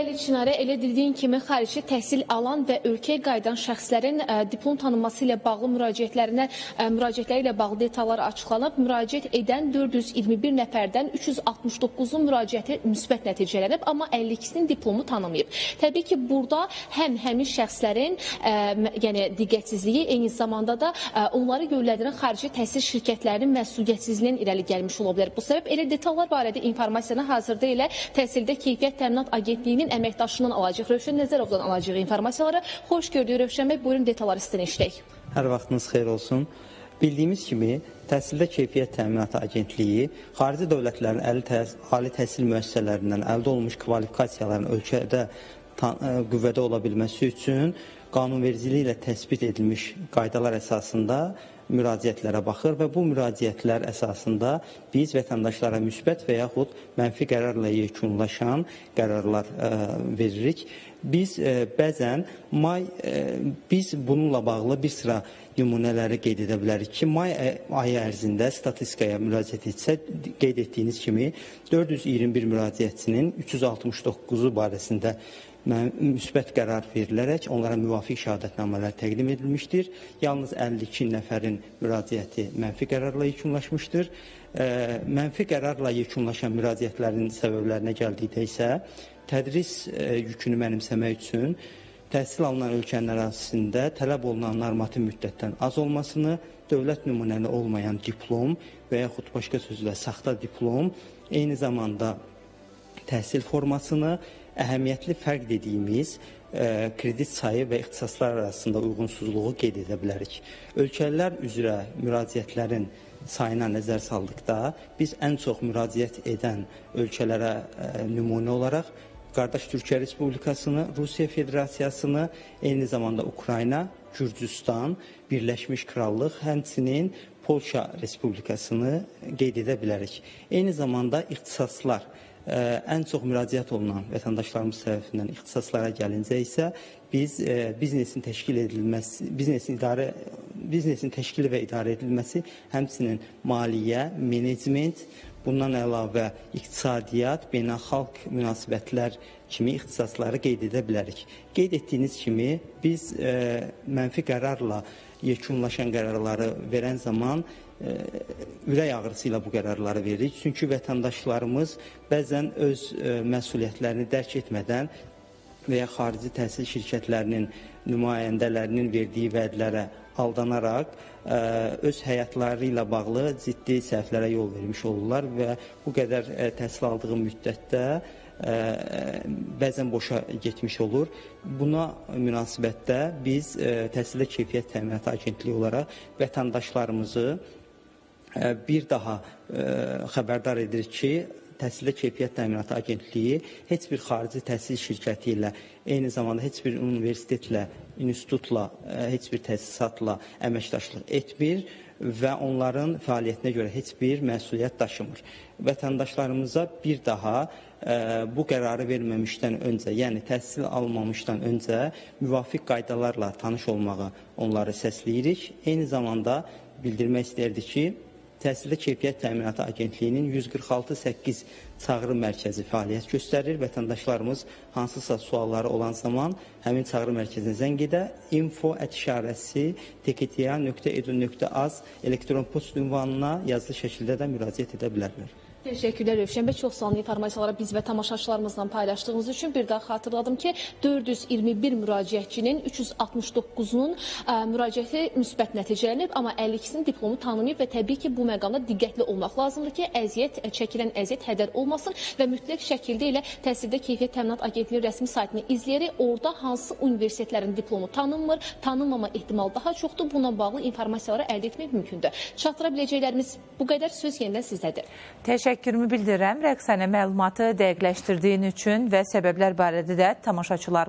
Bəli, Çinarə, elə dediyin kimi xarici təhsil alan və ölkəyə qayıdan şəxslərin diplom tanınması ilə bağlı müraciətləri ilə bağlı detallar açıqlanıb. Müraciət edən 421 nəfərdən 369-un müraciəti müsbət nəticələnib, amma 52-sinin diplomu tanınmayıb. Təbii ki, burada həm həmin şəxslərin diqqətsizliyi, eyni zamanda da onları göndərilən xarici təhsil şirkətlərinin məsuliyyətsizliyindən irəli gəlmiş ola bilər. Bu səbəb elə detallar barədə informasiyanı hazırda elə Təhsildə Keyfiyyət Təminat Agentliyinin əməkdaşından alacaq, Rövşən Nəzərovdan alacaq informasiyaları. Xoş gördük Rövşən bəy, buyurun detalları sizdən eşidək. Hər vaxtınız xeyir olsun. Bildiyimiz kimi, Təhsildə Keyfiyyət Təminat Agentliyi xarici dövlətlərin ali təhsil müəssisələrindən əldə olunmuş kvalifikasiyaların ölkədə qüvvədə ola bilməsi üçün qanunvericiliyi ilə təsbit edilmiş qaydalar əsasında müraciətlərə baxır və bu müraciətlər əsasında biz vətəndaşlara müsbət və yaxud mənfi qərarla yekunlaşan qərarlar veririk. Biz bəzən biz bununla bağlı bir sıra nümunələri qeyd edə bilərik ki, may ayı ərzində statistikaya müraciət etsə, qeyd etdiyiniz kimi 421 müraciətçinin 369-u barəsində müsbət qərar verilərək onlara müvafiq şəhadətnamələr təqdim edilmişdir. Yalnız 52 nəfərin müraciəti mənfi qərarla yekunlaşmışdır. Mənfi qərarla yekunlaşan müraciətlərin səbəblərinə gəldikdə isə tədris yükünü mənimsəmək üçün təhsil alınan ölkənin ərazisində tələb olunan normativ müddətdən az olmasını, dövlət nümunəli olmayan diplom və yaxud başqa sözlə saxta diplom, eyni zamanda təhsil formasını, əhəmiyyətli fərq dediyimiz kredit sayı və ixtisaslar arasında uyğunsuzluğu qeyd edə bilərik. Ölkələr üzrə müraciətlərin sayına nəzər saldıqda biz ən çox müraciət edən ölkələrə nümunə olaraq qardaş Türkiyə Respublikasını, Rusiya Federasiyasını, eyni zamanda Ukrayna, Gürcüstan, Birləşmiş Krallıq, həmçinin Polşa Respublikasını qeyd edə bilərik. Eyni zamanda ixtisaslar, ən çox müraciət olunan vətəndaşlarımız tərəfindən ixtisaslara gəlincə isə biz biznesin təşkili və idarə edilməsi, həmçinin maliyyə, menecment, bundan əlavə iqtisadiyyat, beynəlxalq münasibətlər kimi ixtisasları qeyd edə bilərik. Qeyd etdiyiniz kimi biz mənfi qərarla yekunlaşan qərarları verən zaman ürək ağrısı ilə bu qərarları veririk. Çünki vətəndaşlarımız bəzən öz məsuliyyətlərini dərk etmədən və ya xarici təhsil şirkətlərinin nümayəndələrinin verdiyi vədlərə aldanaraq öz həyatları ilə bağlı ciddi səhvlərə yol vermiş olurlar və bu qədər təhsil aldığı müddətdə bəzən boşa getmiş olur. Buna münasibətdə biz Təhsildə Keyfiyyət Təminatı Agentliyi olaraq vətəndaşlarımızı bir daha xəbərdar edirik ki, Təhsildə Keyfiyyət Təminatı Agentliyi heç bir xarici təhsil şirkəti ilə, eyni zamanda heç bir universitetlə, institutla, heç bir təsisatla əməkdaşlıq etmir və onların fəaliyyətinə görə heç bir məsuliyyət daşımır. Vətəndaşlarımıza bir daha bu qərarı verməmişdən öncə, yəni təhsil almamışdan öncə müvafiq qaydalarla tanış olmağı onları səsləyirik. Eyni zamanda bildirmək istərdik ki, Təhsildə Keyfiyyət Təminatı Agentliyinin 146.8 çağrı mərkəzi fəaliyyət göstərir. Vətəndaşlarımız hansısa sualları olan zaman həmin çağrı mərkəzinə zəng edə info@tktya.edu.az elektron post ünvanına yazılı şəkildə də müraciət edə bilərlər. Teşekkürler Rövşən bəy, çox sağ olun informasiyaları biz və tamaşaçılarımızla paylaşdığınız üçün. Bir daha xatırladım ki, 421 müraciətçinin 369-unun müraciəti müsbət nəticələnib, amma 52-sinin diplomu tanınmayıb və təbii ki, bu məqamda diqqətli olmaq lazımdır ki, çəkilən əziyyət hədər olmasın və mütləq şəkildə ilə Təhsildə Keyfiyyət Təminat Agentliyi rəsmi saytını izləyərək orada hansı universitetlərin diplomu tanınmır, tanınmama ehtimal daha çoxdur, buna bağlı informasiyaları əldə etmək mümkündür. Çatdıra biləcəklərimiz bu qədər, söz yenidən sizdədir. Təşəkkürümü bildirirəm Rəqsənə məlumatı dəqiqləşdirdiyin üçün və səbəblər barədə də tamaşaçılarımız